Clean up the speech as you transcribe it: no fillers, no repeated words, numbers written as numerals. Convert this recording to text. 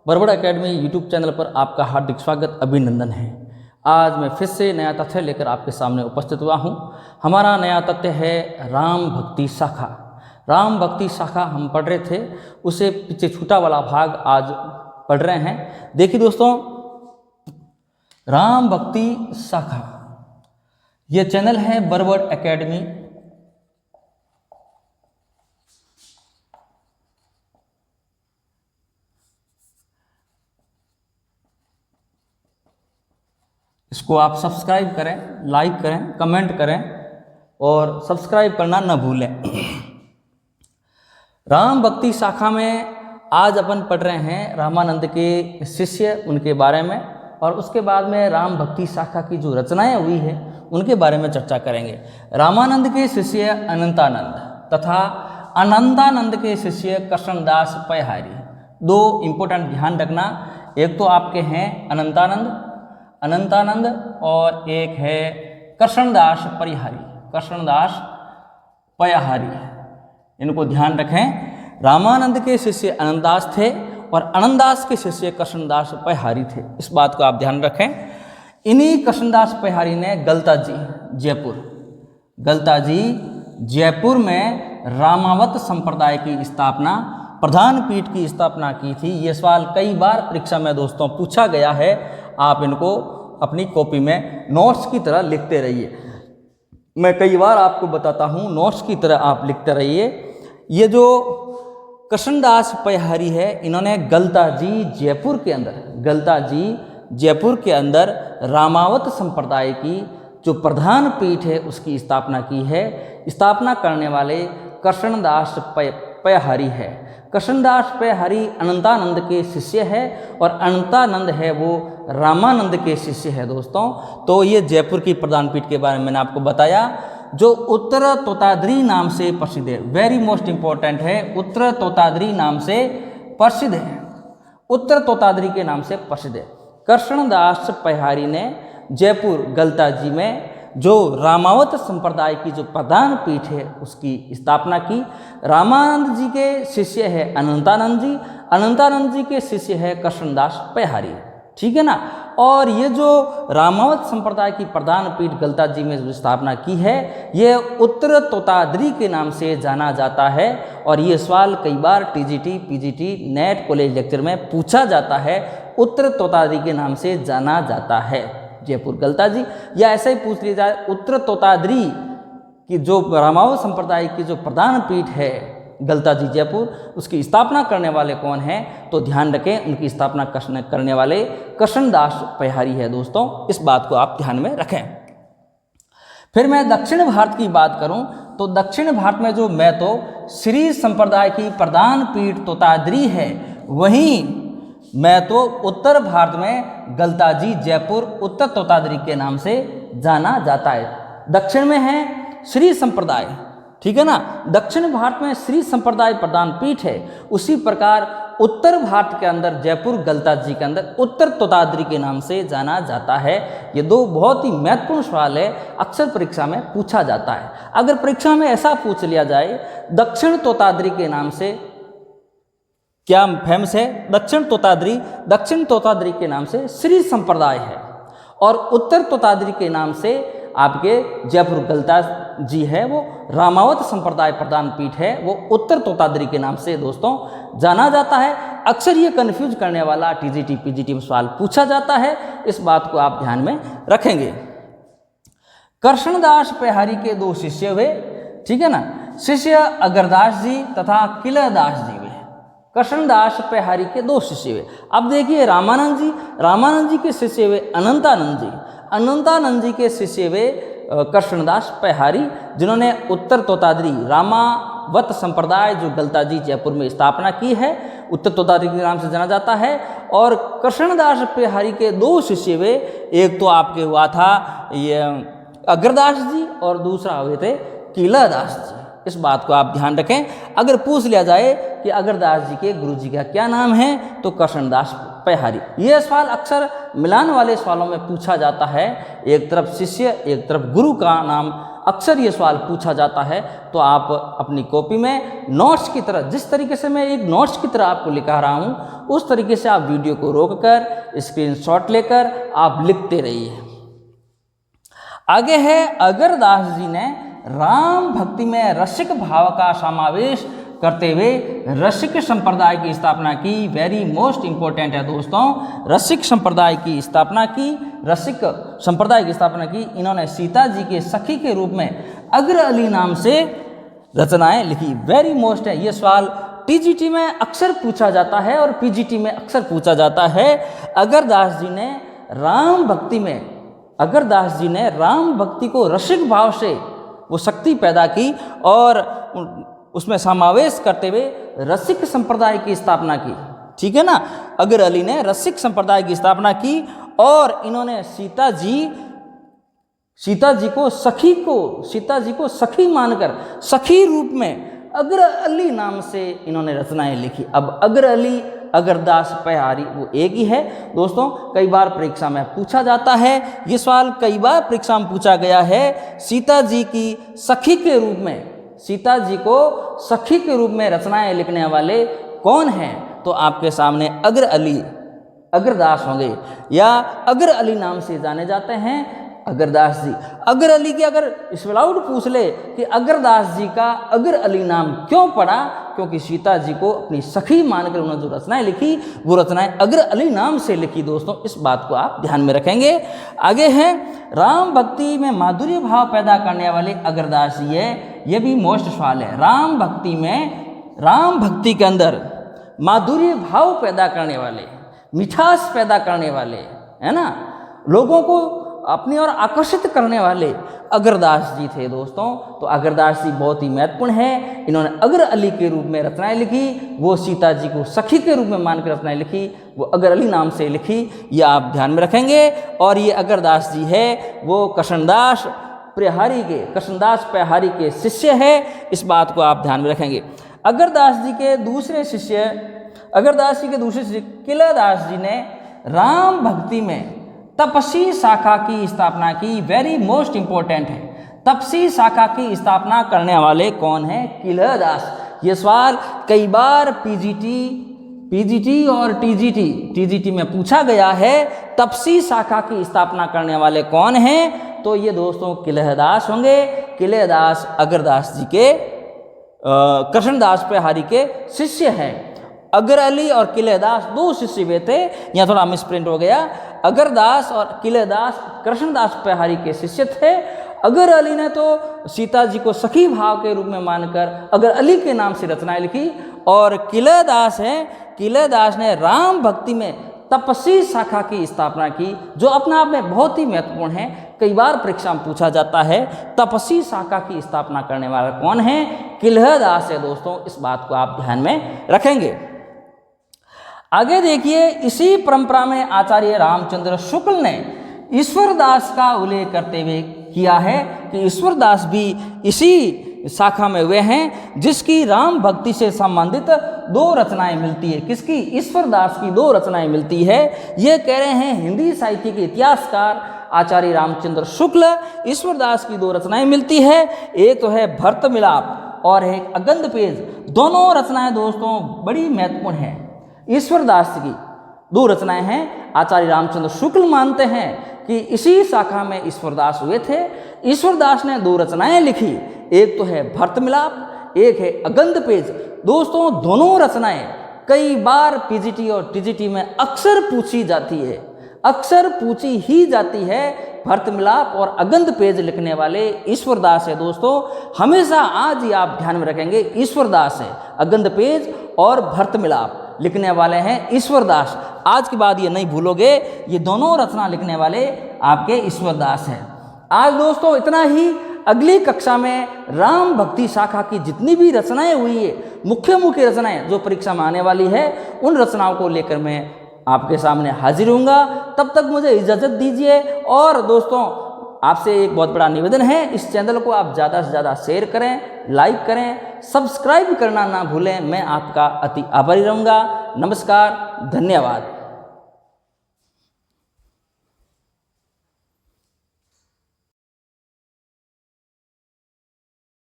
बरबड़ academy YouTube channel पर आपका हार्दिक स्वागत अभिनंदन है। आज मैं फिर से नया तथ्य लेकर आपके सामने उपस्थित हुआ हूँ। हमारा नया तथ्य है राम भक्ति शाखा। राम भक्ति शाखा हम पढ़ रहे थे, उसे पीछे छूटा वाला भाग आज पढ़ रहे हैं। देखिए दोस्तों, राम भक्ति शाखा ये चैनल है बरबड़ एकेडमी। इसको आप सब्सक्राइब करें, लाइक करें, कमेंट करें और सब्सक्राइब करना न भूलें। राम भक्ति शाखा में आज अपन पढ़ रहे हैं रामानंद के शिष्य, उनके बारे में, और उसके बाद में राम भक्ति शाखा की जो रचनाएं हुई है उनके बारे में चर्चा करेंगे। रामानंद के शिष्य अनंतानंद तथा अनंतानंद के शिष्य कृष्णदास पैहारी, दो इम्पोर्टेंट ध्यान रखना। एक तो आपके हैं अनंतानंद और एक है कृष्णदास पैहारी। इनको ध्यान रखें। रामानंद के शिष्य अनंतदास थे और अनंतदास के शिष्य कृष्णदास पैहारी थे, इस बात को आप ध्यान रखें। इन्हीं कृष्णदास पैहारी ने गलता जी जयपुर में रामावत संप्रदाय की स्थापना, प्रधान पीठ की स्थापना की थी। ये सवाल कई बार परीक्षा में दोस्तों पूछा गया है। आप इनको अपनी कॉपी में नोट्स की तरह लिखते रहिए। मैं कई बार आपको बताता हूँ, नोट्स की तरह आप लिखते रहिए। ये जो कृष्णदास पैहारी है, इन्होंने गलता जी जयपुर के अंदर रामावत संप्रदाय की जो प्रधान पीठ है उसकी स्थापना की है। स्थापना करने वाले कृष्णदास पैहारी है। कृष्णदास पैहारी अनंतानंद के शिष्य है और अनंतानंद है वो रामानंद के शिष्य है दोस्तों। तो ये जयपुर की प्रधान पीठ के बारे में मैंने आपको बताया, जो उत्तर तोताद्री नाम से प्रसिद्ध है। वेरी मोस्ट इंपॉर्टेंट है, उत्तर तोताद्री नाम से प्रसिद्ध है, उत्तर तोताद्री के नाम से प्रसिद्ध है। कृष्णदास पैहारी ने जयपुर गलता जी में जो रामावत संप्रदाय की जो प्रधान पीठ है उसकी स्थापना की। रामानंद जी के शिष्य है अनंतानंद जी के शिष्य है कृष्णदास पैहारी, ठीक है ना। और ये जो रामावत संप्रदाय की प्रधान पीठ गलता जी में जो स्थापना की है, ये उत्तर तोताद्री के नाम से जाना जाता है। और ये सवाल कई बार TGT, PGT, NET, college lecture में पूछा जाता है। उत्तर तोताद्री के नाम से जाना जाता है जयपुर गलता जी, या ऐसा ही पूछ लिया जाए उत्तर तोताद्री की जो रामावत संप्रदाय की जो प्रधान पीठ है गलता जी जयपुर, उसकी स्थापना करने वाले कौन हैं, तो ध्यान रखें उनकी स्थापना करने वाले कृष्णदास पैहारी है दोस्तों, इस बात को आप ध्यान में रखें। फिर मैं दक्षिण भारत की बात करूं तो दक्षिण भारत में जो श्री संप्रदाय की प्रधान पीठ तोताद्री है, वहीं उत्तर भारत में गलता जी जयपुर उत्तर तोताद्री के नाम से जाना जाता है। दक्षिण में है श्री संप्रदाय, ठीक है ना। दक्षिण भारत में श्री संप्रदाय प्रधान पीठ है, उसी प्रकार उत्तर भारत के अंदर जयपुर गलता जी के अंदर उत्तर तोताद्री के नाम से जाना जाता है। ये दो बहुत ही महत्वपूर्ण सवाल है, अक्सर परीक्षा में पूछा जाता है। अगर परीक्षा में ऐसा पूछ लिया जाए दक्षिण तोताद्री के नाम से क्या फेमस है, दक्षिण तोताद्री के नाम से श्री संप्रदाय है, और उत्तर तोताद्री के नाम से आपके जयपुर गलता जी है, वो रामावत संप्रदाय प्रधान पीठ है, वो उत्तर तोताद्री के नाम से दोस्तों जाना जाता है। अक्सर ये कंफ्यूज करने वाला टीजीटी, पीजीटी में सवाल पूछा जाता है, इस बात को आप ध्यान में रखेंगे। कृष्णदास पैहारी के दो शिष्य हुए, ठीक है ना, शिष्य अग्रदास जी तथा किलदास जी हुए। कृष्णदास पैहारी के दो शिष्य हुए। अब देखिए रामानंद जी के शिष्य हुए अनंतानंद जी के शिष्य हुए कृष्णदास पैहारी, जिन्होंने उत्तर तोताद्री रामावत संप्रदाय जो गलता जी जयपुर में स्थापना की है, उत्तर तोताद्री के नाम से जाना जाता है। और कृष्णदास पैहारी के दो शिष्य हुए, एक तो आपके हुआ था ये अग्रदास जी और दूसरा हुए थे किलदास जी, इस बात को आप ध्यान रखें। अगर पूछ लिया जाए कि अगरदास जी के गुरु जी का क्या नाम है तो कृष्णदास पैहारी। ये सवाल अक्सर मिलान वाले सवालों में पूछा जाता है, एक तरफ शिष्य एक तरफ गुरु का नाम, अक्सर ये सवाल पूछा जाता है। तो आप अपनी कॉपी में नोट्स की तरह, जिस तरीके से मैं एक नोट्स की तरह आपको लिखा रहा हूँ, उस तरीके से आप वीडियो को रोककर स्क्रीनशॉट लेकर आप लिखते रहिए। आगे है, अगरदास जी ने राम भक्ति में रसिक भाव का समावेश करते हुए रसिक संप्रदाय की स्थापना की। वेरी मोस्ट इंपॉर्टेंट है दोस्तों, रसिक संप्रदाय की स्थापना की, रसिक संप्रदाय की स्थापना की। इन्होंने सीता जी के सखी के रूप में अग्र अली नाम से रचनाएं लिखी। वेरी मोस्ट है, ये सवाल टीजीटी में अक्सर पूछा जाता है और पीजीटी में अक्सर पूछा जाता है। अगरदास जी ने राम भक्ति में, अगरदास जी ने राम भक्ति को रसिक भाव से वो शक्ति पैदा की और उसमें समावेश करते हुए रसिक संप्रदाय की स्थापना की। ठीक है ना, अगर अली ने रसिक संप्रदाय की स्थापना की और इन्होंने सीता जी को सखी मानकर सखी रूप में अगर अली नाम से इन्होंने रचनाएं लिखी। अब अगर अली अगरदास पैहारी वो एक ही है दोस्तों। कई बार परीक्षा में पूछा जाता है, ये सवाल कई बार परीक्षा में पूछा गया है, सीता जी की सखी के रूप में, सीता जी को सखी के रूप में रचनाएं लिखने वाले कौन हैं? तो आपके सामने अगर अली अगरदास होंगे या अगर अली नाम से जाने जाते हैं अगरदास जी। अगर अली की अगर स्पेलाउट पूछ ले कि अगरदास जी का अगर अली नाम क्यों पड़ा, क्योंकि सीता जी को अपनी सखी मानकर उन्होंने जो रचनाएं लिखी वो रचनाएं अगर अली नाम से लिखी। दोस्तों इस बात को आप ध्यान में रखेंगे। आगे है, राम भक्ति में माधुर्य भाव पैदा करने वाले अगरदास जी है। ये भी मोस्ट सवाल है। राम भक्ति में, राम भक्ति के अंदर माधुर्य भाव पैदा करने वाले, मिठास पैदा करने वाले, है ना, लोगों को अपनी ओर आकर्षित करने वाले अगरदास जी थे दोस्तों। तो अगरदास जी बहुत ही महत्वपूर्ण है। इन्होंने अगर अली के रूप में रचनाएं लिखी, वो सीता जी को सखी के रूप में मानकर रचनाएं लिखी, वो अगर अली नाम से लिखी। ये आप ध्यान में रखेंगे। और ये अगरदास जी है वो कृष्णदास पैहारी के शिष्य है। इस बात को आप ध्यान में रखेंगे। अगरदास जी के दूसरे शिष्य किलेदास जी ने राम भक्ति में तपसी शाखा की स्थापना की। वेरी मोस्ट इंपॉर्टेंट है, तपसी शाखा की स्थापना करने वाले कौन है? किलेदास। ये सवाल कई बार पीजीटी और टीजीटी में पूछा गया है। तपसी शाखा की स्थापना करने वाले कौन हैं? तो ये दोस्तों किलेदास होंगे। किलेदास अगरदास जी के कृष्णदास पैहारी के शिष्य हैं। अगर अली और किलेदास दो शिष्य वे थे। यहाँ थोड़ा मिसप्रिंट हो गया। अगरदास और किलेदास कृष्णदास पैहारी के शिष्य थे। अगर अली ने तो सीता जी को सखी भाव के रूप में मानकर अगर अली के नाम से रचनाएं लिखी, और किलेदास ने राम भक्ति में तपसी शाखा की स्थापना की, जो अपना आप में बहुत ही महत्वपूर्ण है। कई बार परीक्षा में पूछा जाता है तपसी शाखा की स्थापना करने वाला कौन है? किलेदास है दोस्तों। इस बात को आप ध्यान में रखेंगे। आगे देखिए, इसी परंपरा में आचार्य रामचंद्र शुक्ल ने ईश्वरदास का उल्लेख करते हुए किया है कि ईश्वरदास भी इसी शाखा में हुए हैं, जिसकी राम भक्ति से संबंधित दो रचनाएं मिलती है। किसकी? ईश्वरदास की दो रचनाएं मिलती है। ये कह रहे हैं हिंदी साहित्य के इतिहासकार आचार्य रामचंद्र शुक्ल। ईश्वरदास की दो रचनाएं मिलती है, एक तो है भरत मिलाप और एक अगंध पेज। दोनों रचनाएं दोस्तों बड़ी महत्वपूर्ण हैं। ईश्वरदास की दो रचनाएं हैं। आचार्य रामचंद्र शुक्ल मानते हैं कि इसी शाखा में ईश्वरदास हुए थे। ईश्वरदास ने दो रचनाएं लिखी, एक तो है भरत मिलाप, एक है अगंध पेज। दोस्तों दोनों रचनाएं कई बार पीजीटी और टीजीटी में अक्सर पूछी जाती है, अक्सर पूछी ही जाती है। भरत मिलाप और अगंध पेज लिखने वाले ईश्वरदास है दोस्तों। हमेशा आज ही आप ध्यान में रखेंगे, ईश्वरदास है। अगंध पेज और भरत मिलाप लिखने वाले हैं ईश्वरदास। आज के बाद ये नहीं भूलोगे, ये दोनों रचना लिखने वाले आपके ईश्वरदास हैं। आज दोस्तों इतना ही। अगली कक्षा में राम भक्ति शाखा की जितनी भी रचनाएं हुई है, मुख्य रचनाएं जो परीक्षा में आने वाली है, उन रचनाओं को लेकर मैं आपके सामने हाजिर होऊंगा। तब तक मुझे इजाज़त दीजिए। और दोस्तों आपसे एक बहुत बड़ा निवेदन है, इस चैनल को आप ज़्यादा से ज़्यादा शेयर करें, लाइक करें, सब्सक्राइब करना ना भूलें। मैं आपका अति आभारी रहूँगा। नमस्कार, धन्यवाद।